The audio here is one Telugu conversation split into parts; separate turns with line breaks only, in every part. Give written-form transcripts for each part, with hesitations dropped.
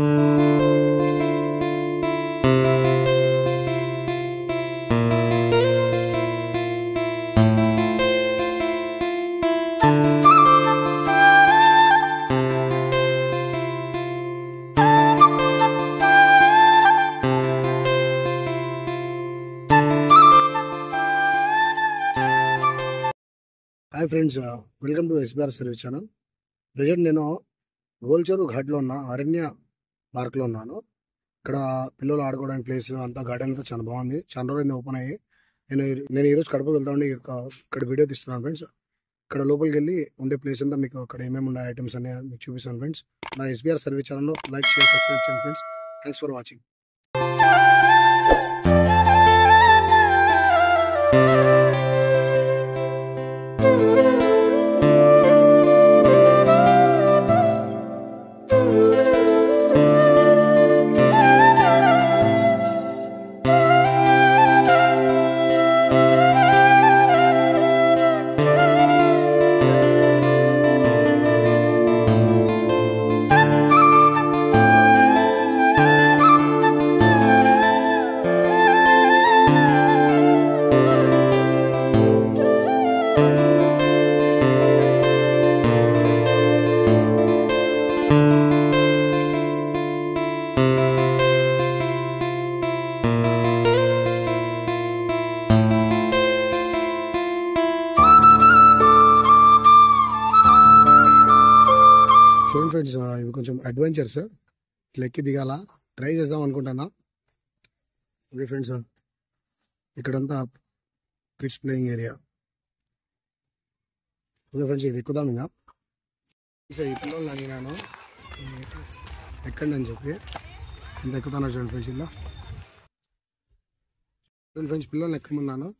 Hi friends, welcome to SBR service channel. Present నేను గోల్చెరు ఘాట్లో ఉన్న అరణ్య పార్క్లో ఉన్నాను. ఇక్కడ పిల్లలు ఆడుకోవడానికి ప్లేస్ అంతా గార్డెన్ అంతా చాలా బాగుంది. చాలా రోజులు ఓపెన్ అయ్యి నేను ఈరోజు కడపకు వెళ్తామండి. ఇక్కడ వీడియో తీస్తున్నాను ఫ్రెండ్స్. ఇక్కడ లోపలికి వెళ్ళి ఉండే ప్లేస్ అంతా మీకు అక్కడ ఏమేమి ఉండే ఐటమ్స్ అనే మీకు చూపిస్తాను ఫ్రెండ్స్. నా ఎస్బీఆర్ సర్వీస్ ఛానల్లో లైక్ షేర్ సబ్స్క్రైబ్ చేయండి ఫ్రెండ్స్. Thanks for watching. చూడండి ఫ్రెండ్స్, ఇవి కొంచెం అడ్వెంచర్స్. ఇట్లా ఎక్కి దిగాల ట్రై చేద్దాం అనుకుంటున్నా. ఓకే ఫ్రెండ్స్, ఇక్కడంతా kids playing area. Okay friends, ఇది ఎక్కుదాం. ఇంకా ఈ పిల్లలు అడిగినాను ఎక్కండి అని చెప్పి ఇంత ఎక్కుతాను. చూడండి ఫ్రెండ్స్, ఇలా చూడండి ఫ్రెండ్స్, పిల్లల్ని ఎక్కమన్నాను,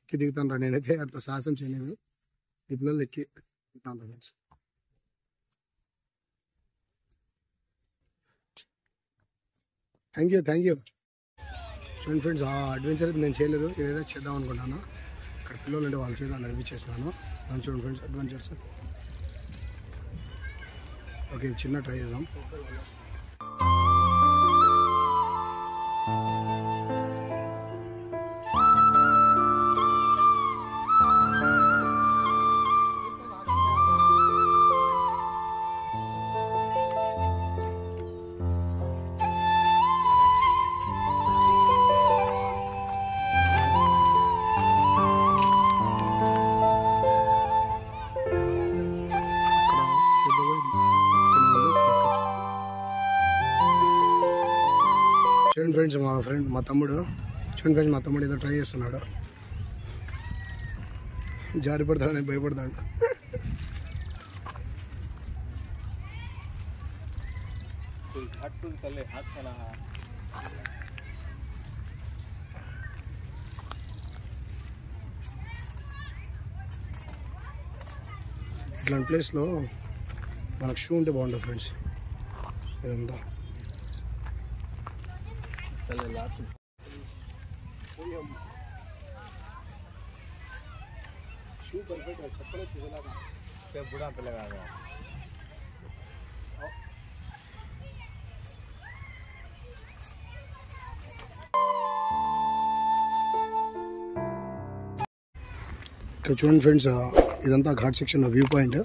ఎక్కి దిగుతాను రా. నేనైతే అట్లా సాహసం చేయలేదు. ఈ పిల్లలు ఎక్కి దిగుతాను ఫ్రెండ్స్. Thank you. చూడండి ఫ్రెండ్స్, ఆ అడ్వెంచర్ నేను చేయలేదు, ఏదైతే చేద్దాం అనుకుంటాను. ఇక్కడ పిల్లలు ఉంటే వాళ్ళు చేద్దాం నడిపించేసినాను. దాన్ని చూడండి ఫ్రెండ్స్, అడ్వెంచర్స్. ఓకే, చిన్న ట్రై చేద్దాం. చూడండి ఫ్రెండ్స్, మా తమ్ముడు ఏదో ట్రై చేస్తున్నాడు. జారి పడతాడని భయపడతాడు. ఇట్లాంటి ప్లేస్లో మనకు షూ ఉంటే బాగుంటుంది ఫ్రెండ్స్. ఇదంతా షూ పర్ఫెక్ట్ చెప్పలేదు బుడా పిల్లగా. ఇక్కడ చూడండి ఫ్రెండ్స్, ఇదంతా ఘాట్ సెక్షన్ వ్యూ పాయింట్.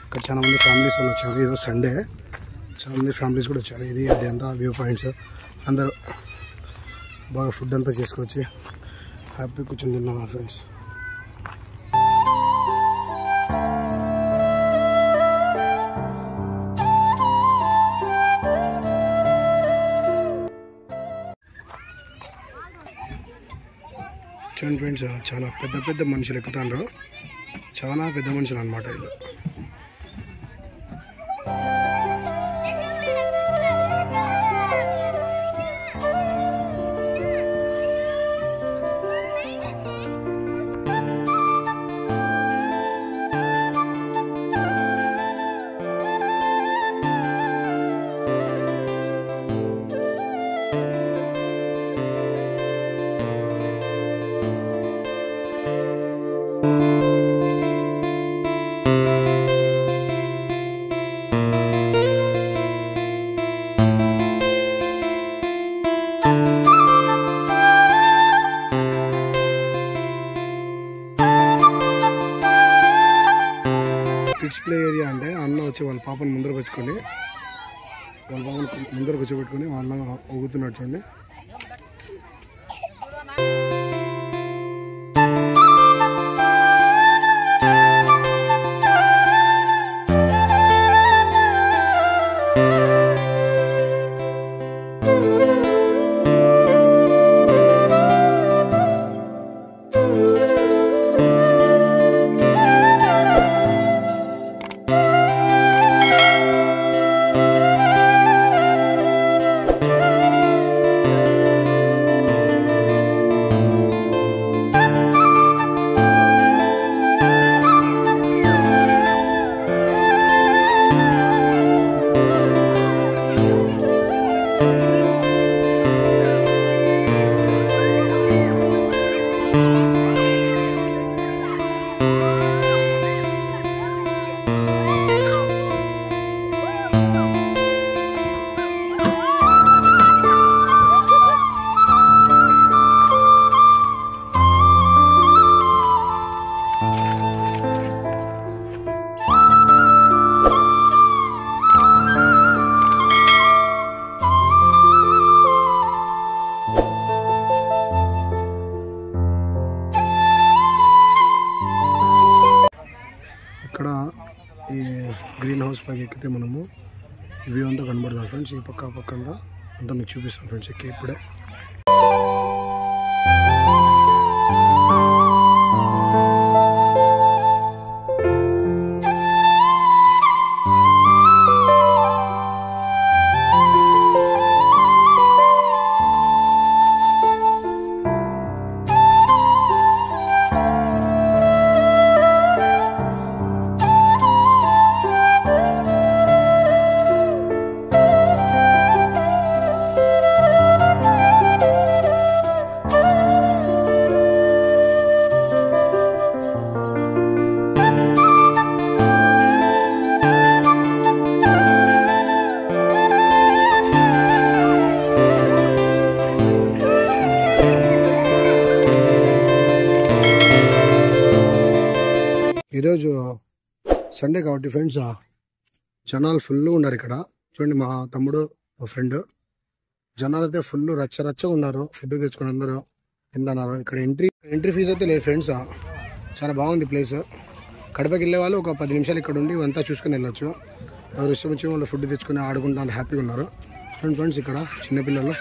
ఇక్కడ చాలా మంది ఫ్యామిలీస్ వాళ్ళు వచ్చారు. ఈరోజు సండే, చాలా మంది ఫ్యామిలీస్ కూడా వచ్చారు. ఇది అది అంతా వ్యూ పాయింట్స్. అందరూ బాగా ఫుడ్ అంతా చేసుకొచ్చి హ్యాపీ కూర్చొని తిన్నాం ఫ్రెండ్స్. చూడండి ఫ్రెండ్స్, చాలా పెద్ద మనుషులు ఎక్కుతాండ్రు. చాలా పెద్ద మనుషులు అన్నమాట వీళ్ళు. కిడ్స్ ప్లే ఏరియా అంటే అన్న వచ్చి వాళ్ళ పాపను ముందర కూర్చోబెట్టుకొని వాళ్ళ ఊగుతున్నట్టు చూడండి. ఇక్కడ ఈ గ్రీన్ హౌస్ పైకి ఎక్కితే మనము వ్యూ అంతా కనబడుతుంది ఫ్రెండ్స్. ఈ పక్క పక్క అంతా మీకు చూపిస్తాను ఫ్రెండ్స్ ఎక్కి ఇప్పుడే. ఈరోజు సండే కాబట్టి ఫ్రెండ్స్ జనాలు ఫుల్గా ఉన్నారు ఇక్కడ చూడండి. మా తమ్ముడు మా ఫ్రెండ్ జనాలు అయితే ఫుల్ రచ్చరచ్చగా ఉన్నారు. ఫుడ్ తెచ్చుకొని అందరూ తిన్నారు. ఇక్కడ ఎంట్రీ ఫీజు అయితే లేదు ఫ్రెండ్స్. చాలా బాగుంది ప్లేస్. కడపకి వెళ్ళే వాళ్ళు ఒక 10 నిమిషాలు ఇక్కడ ఉండి అంతా చూసుకుని వెళ్ళొచ్చు. ఎవరు ఇష్టం వచ్చిన వాళ్ళు ఫుడ్ తెచ్చుకొని ఆడుకుంటాను హ్యాపీగా ఉన్నారు. చూడండి ఫ్రెండ్స్ ఇక్కడ చిన్నపిల్లలు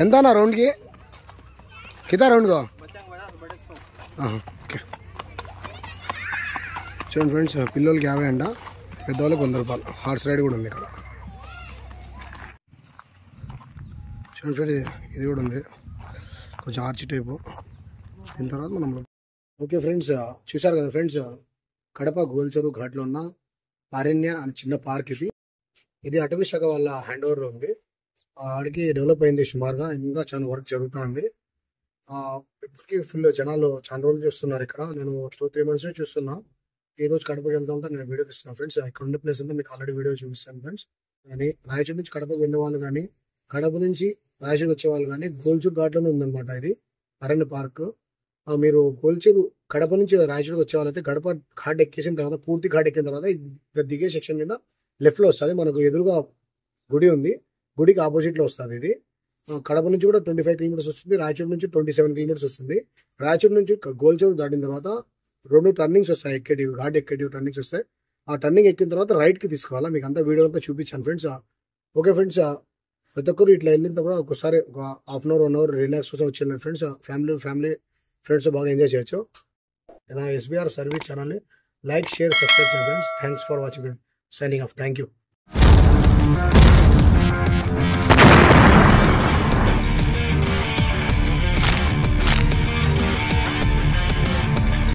ఎంత అన్న రౌండ్కి కితా రౌండ్గా ఓకే. చూడండి ఫ్రెండ్స్ పిల్లలకి 50 అంట, పెద్దవాళ్ళకి 100 రూపాయలు. హార్స్ రైడ్ కూడా ఉంది ఇక్కడ. చూడండి ఫ్రెండ్స్ ఇది కూడా ఉంది కొంచెం ఆర్చి టైపు. దీని తర్వాత మనం ఓకే ఫ్రెండ్స్ చూసారు కదా ఫ్రెండ్స్, కడప గోల్చెరువు ఘాట్లో ఉన్న అరణ్య అని చిన్న పార్క్ ఇది. ఇది అటవీ శాఖ వాళ్ళ హ్యాండ్ ఓవర్లో ఉంది. ఆడికి డెవలప్ అయింది సుమారుగా, ఇంకా చాలా వర్క్ జరుగుతుంది. ఇప్పటికీ ఫుల్ జనాలు చాలా రోజులు చూస్తున్నారు ఇక్కడ. నేను 2-3 మంత్స్ నుంచి చూస్తున్నా. ఈ రోజు కడపకి వెళ్తా నేను వీడియో తీస్తున్నాను ఫ్రెండ్స్. ఇక్కడ ఉండే ప్లేస్ అంతా మీకు ఆల్రెడీ వీడియో చూపిస్తాను ఫ్రెండ్స్. కానీ రాయచూరు నుంచి కడపకి వెళ్ళే వాళ్ళు కానీ, కడప నుంచి రాయచూరు వచ్చే వాళ్ళు కానీ గోల్చెరువు ఘాట్లోనే ఉందన్నమాట ఇది అరణ్య పార్క్. మీరు గోల్చెరువు కడప నుంచి రాయచూరుకి వచ్చే వాళ్ళైతే గడప ఘాట్ ఎక్కేసిన తర్వాత, పూర్తి ఘాట్ ఎక్కిన తర్వాత దిగే సెక్షన్ కింద లెఫ్ట్లో వస్తుంది. మనకు ఎదురుగా గుడి ఉంది, గుడికి ఆపోజిట్లో వస్తుంది ఇది. కడప నుంచి కూడా 25 కిలోమీటర్స్ వస్తుంది, రాయచూరు నుంచి 27 కిలోమీటర్స్ వస్తుంది. రాయచూరు నుంచి గోల్చెరువు దాటిన తర్వాత 2 టర్నింగ్స్ వస్తాయి, ఎక్కేటివి ఘాట్ ఎక్కేటివి టర్నింగ్స్ వస్తాయి. ఆ టర్నింగ్ ఎక్కిన తర్వాత రైట్కి తీసుకోవాలా. మీకు అంతా వీడియో అంతా చూపించాను ఫ్రెండ్స్. ఓకే ఫ్రెండ్స్, ప్రతి ఒక్కరు ఇట్లా వెళ్ళిన తర్వాత ఒకసారి ఒక half an hour 1 hour relax కోసం వచ్చి ఫ్రెండ్స్, ఫ్యామిలీ ఫ్రెండ్స్ బాగా ఎంజాయ్ చేయొచ్చు. నా SBR సర్వీస్ ఛానల్ని లైక్, షేర్, సబ్స్క్రైబ్ చేయండి friends. Thanks for watching. Signing off. Thank you.